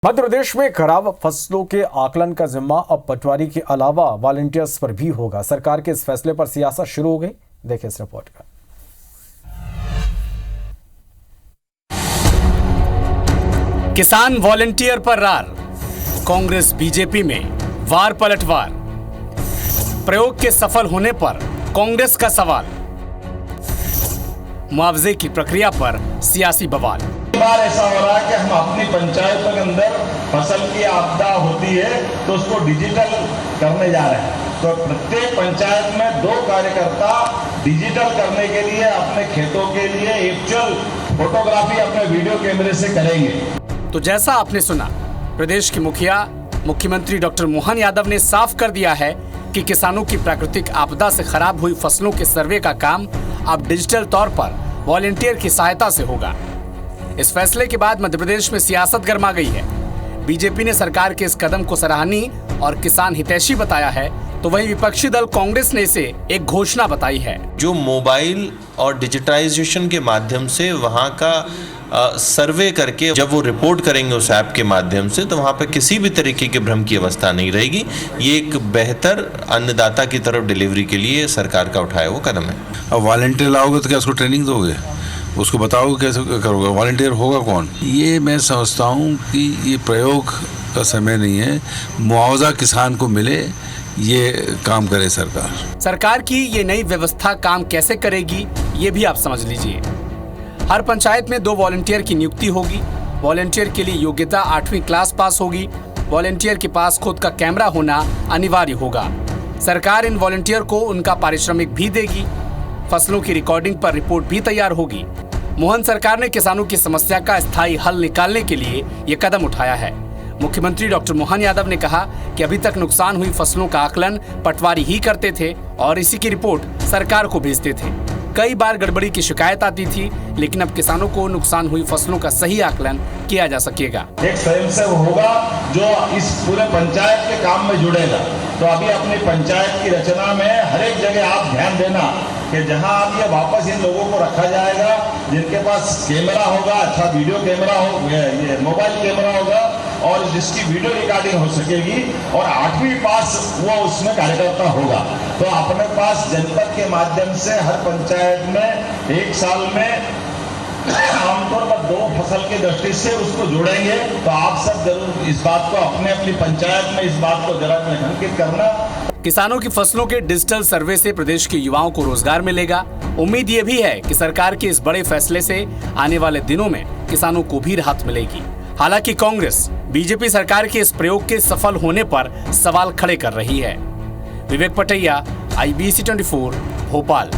मध्य प्रदेश में खराब फसलों के आकलन का जिम्मा अब पटवारी के अलावा वॉलंटियर्स पर भी होगा। सरकार के इस फैसले पर सियासत शुरू हो गई। देखिए इस रिपोर्ट का। किसान वॉलंटियर पर रार, कांग्रेस बीजेपी में वार पलटवार। प्रयोग के सफल होने पर कांग्रेस का सवाल, मुआवजे की प्रक्रिया पर सियासी बवाल। बार ऐसा हो रहा है कि हम अपनी पंचायतों के अंदर फसल की आपदा होती है तो उसको डिजिटल करने जा रहे हैं। तो प्रत्येक पंचायत में 2 कार्यकर्ता डिजिटल करने के लिए अपने खेतों के लिए एक्चुअल फोटोग्राफी अपने वीडियो कैमरे से करेंगे। तो जैसा आपने सुना, प्रदेश के मुखिया मुख्यमंत्री डॉक्टर मोहन यादव ने साफ कर दिया है कि किसानों की प्राकृतिक आपदा से खराब हुई फसलों के सर्वे का काम अब डिजिटल तौर पर वॉलंटियर की सहायता से होगा। इस फैसले के बाद मध्य प्रदेश में सियासत गर्मा गई है। बीजेपी ने सरकार के इस कदम को सराहनीय और किसान हितैषी बताया है, तो वहीं विपक्षी दल कांग्रेस ने इसे एक घोषणा बताई है। जो मोबाइल और डिजिटाइजेशन के माध्यम से वहाँ का सर्वे करके जब वो रिपोर्ट करेंगे उस ऐप के माध्यम से, तो वहाँ पे किसी भी तरीके के भ्रम की अवस्था नहीं रहेगी। ये एक बेहतर अन्नदाता की तरफ डिलीवरी के लिए सरकार का उठाया हुआ कदम है। अब वॉलंटियर लाओगे तो क्या उसको ट्रेनिंग दोगे, उसको बताओगे कैसे करोगे, वॉलंटियर होगा कौन? ये मैं समझता हूँ कि ये प्रयोग का समय नहीं है। मुआवजा किसान को मिले, ये काम करे सरकार। सरकार की ये नई व्यवस्था काम कैसे करेगी, ये भी आप समझ लीजिए। हर पंचायत में 2 वॉलंटियर की नियुक्ति होगी। वॉलंटियर के लिए योग्यता 8वीं क्लास पास होगी। वॉलंटियर के पास खुद का कैमरा होना अनिवार्य होगा। सरकार इन वॉलंटियर को उनका पारिश्रमिक भी देगी। फसलों की रिकॉर्डिंग पर रिपोर्ट भी तैयार होगी। मोहन सरकार ने किसानों की समस्या का स्थायी हल निकालने के लिए ये कदम उठाया है। मुख्यमंत्री डॉक्टर मोहन यादव ने कहा कि अभी तक नुकसान हुई फसलों का आकलन पटवारी ही करते थे और इसी की रिपोर्ट सरकार को भेजते थे। कई बार गड़बड़ी की शिकायत आती थी, लेकिन अब किसानों को नुकसान हुई फसलों का सही आकलन किया जा सकेगा। एक स्वयंसेवक होगा जो इस पूरे पंचायत के काम में जुड़ेगा। तो अभी अपनी पंचायत की रचना में हर एक जगह आप ध्यान देना कि जहां आप ये वापस इन लोगों को रखा जाएगा जिनके पास कैमरा होगा, अच्छा वीडियो कैमरा हो, ये मोबाइल कैमरा होगा और जिसकी वीडियो रिकॉर्डिंग हो सकेगी और 8वीं पास वो उसमें कार्यकर्ता होगा। तो अपने पास जनपद के माध्यम से हर पंचायत में 1 साल में आमतौर पर 2 फसल की दृष्टि से उसको जोड़ेंगे। तो आप सब जरूर इस बात को अपनी पंचायत में इस बात को जरा रेखांकित करना। किसानों की फसलों के डिजिटल सर्वे से प्रदेश के युवाओं को रोजगार मिलेगा। उम्मीद ये भी है कि सरकार के इस बड़े फैसले से आने वाले दिनों में किसानों को भी राहत मिलेगी। हालांकि कांग्रेस बीजेपी सरकार के इस प्रयोग के सफल होने पर सवाल खड़े कर रही है। विवेक पटैया, IBC 24, भोपाल।